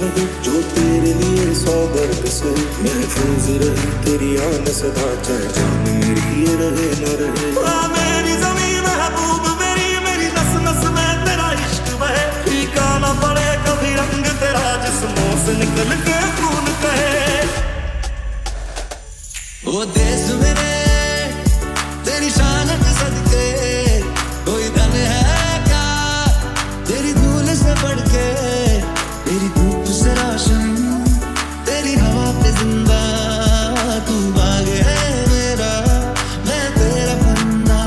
रहे जो तेरे लिए 100 दर्द से महफूज रहे तेरी आन सदा, चाहे जान मेरी ये रहे न रहे। मेरी ज़मीन महबूब मेरी, मेरी नस नस में तेरा इश्क बहे, फीका ना पड़े कभी रंग तेरा जिस्मों से निकल के खून कहे। वो देश मेरे तेरी शान के सदके, कोई धन है क्या तेरी धूल से बढ़ के, तेरी धूप से रोशन तेरी हवा पे जिंदा, तू बाग है मेरा मैं तेरा बंदा।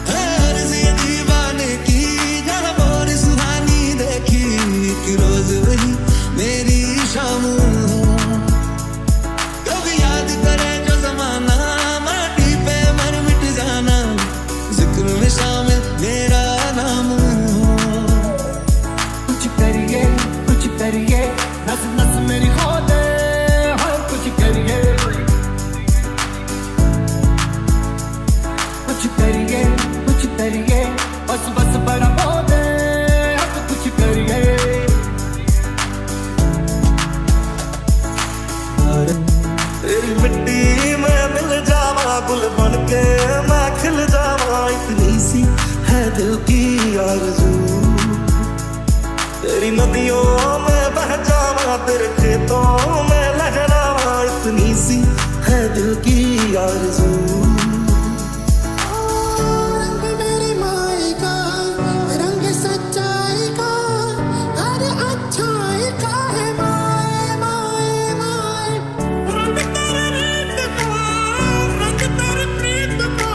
है अर्ज़ी दीवाने की जहाँ बोरी सुहानी देखी, एक रोज वही मेरी शाम हो। कभी याद करे जो जमाना माटी पे मर मिट जाना, जिक्र में शामिल मेरा नाम हो। कुछ करिए नस नस मेरी खो दे, हाँ कुछ करिए बस बस बड़ा खो दे, अब कुछ करिए। तेरी मिट्टी में मिल जावा, गुल बन के मैं खिल जावा, इतनी सी है दिल की आरज़ू। तेरी नदियों में बह जावा, तेरे खेतों में लहरावा, इतनी सी है दिल की आरज़ू। रंग मेरी माई का, रंग सच्चाई का, हर अच्छाई का है माए माए माए। रंग तेरे रीत का, रंग तेरे प्रीत का,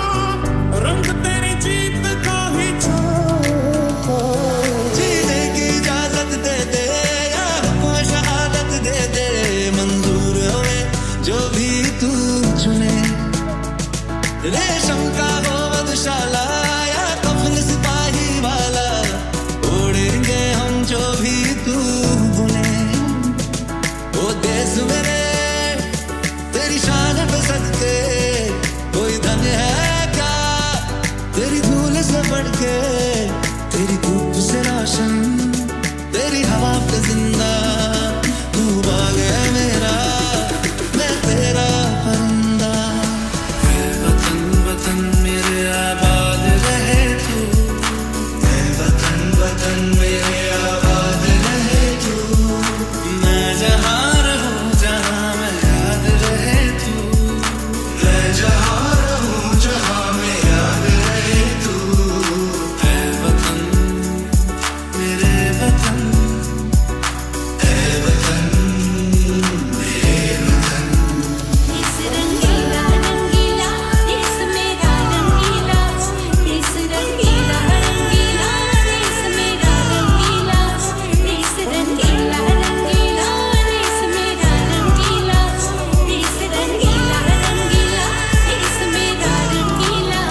रंग तेरी जीत का ही छो। जीने की इजाजत दे दे या कोई शहादत दे दे, मंजूर होए जो भी तू चुने। रेशम का हो मधुशाला या कफन सिपाही वाला, ओढ़ेंगे हम जो भी तू बुने। ओ देश मेरे तेरी शान पे सदके, कोई धन है क्या तेरी धूल से बढ़ के, तेरी धूप से रोशन तेरी हवा पे जिंदा, तू बाग है मेरा मैं तेरा परिंदा। वतन वतन मेरे आबाद रहे तू, वतन वतन मेरे आबाद रहे तू, मैं जहाँ रहूँ जहाँ मैं याद रहे तू, मैं जहाँ रहूँ जहाँ मैं याद रहे तू। है वतन मेरे वतन, है वतन मेरे वतन। इस रंगीला रंगीला देश मेरा रंगीला, इस रंगीला रंगीला देश मेरा रंगीला, इस रंगीला रंगीला देश मेरा रंगीला, इस रंगीला रंगीला देश मेरा रंगीला।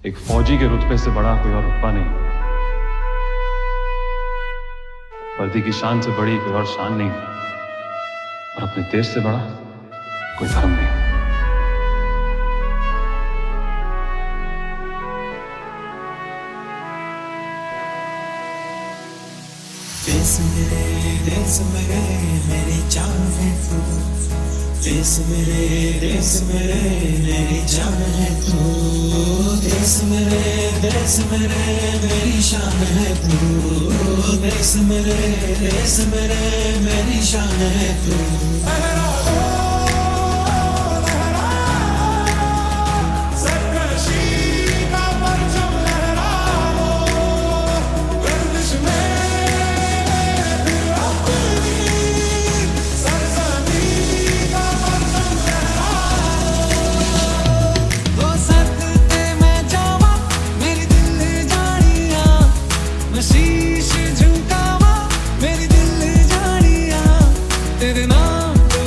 एक फौजी के रुतबे से बड़ा कोई और रुतबा नहीं, वर्दी की शान से बड़ी कोई और शान नहीं, और अपने देश से बड़ा कोई धर्म नहीं। देश मेरे मेरी जान है तू, देश मेरे मेरी जान है तू, देश मेरे मेरी शान है तू, देश मेरे मेरी शान है तू। वो सदके मैं जावा मेरी दिल जानिया, मैं शीश झुकावा मेरी दिल जानिया, तेरे नाम तो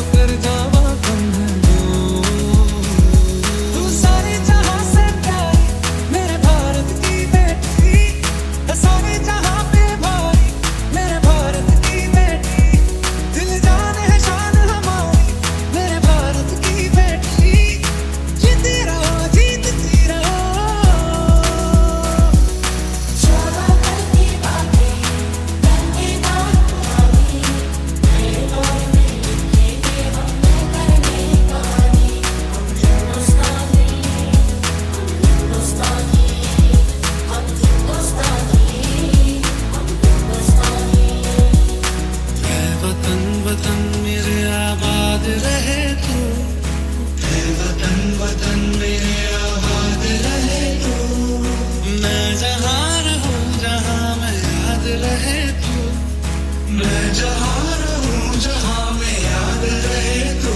मैं जहाँ रहूं जहाँ में याद रहे तू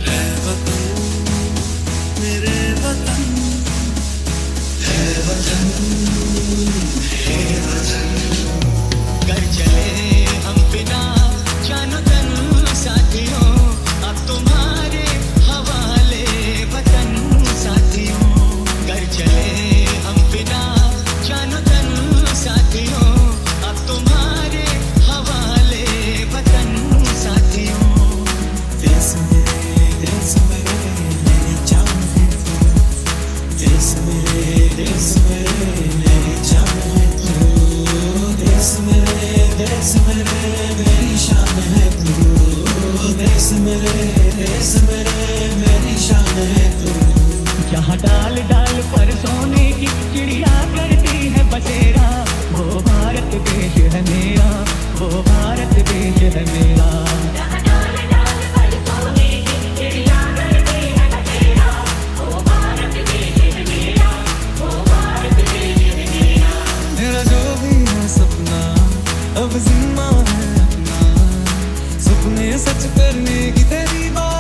है वतन मेरे वतन है वतन है वतन कर चले हम बिना जानो तन साथियों अब तुम्हारे हवाले वतन साथियों कर चले हम बिना जानो तन साथियों अब तुम्हारे हवाले वतन साथियों देश मेरे मेरी जान है तू देश मेरे मेरी जान है तू देश मेरे मेरी शान है तू देश मेरे मेरी शान है तू जहाँ डाल डाल पर सोने की चिड़िया करती है बसेरा वो भारत देश है मेरा वो भारत देश है मेरा मेरा जो भी है सपना अब जिम्मा है अपना सपने सच करने की तेरी बात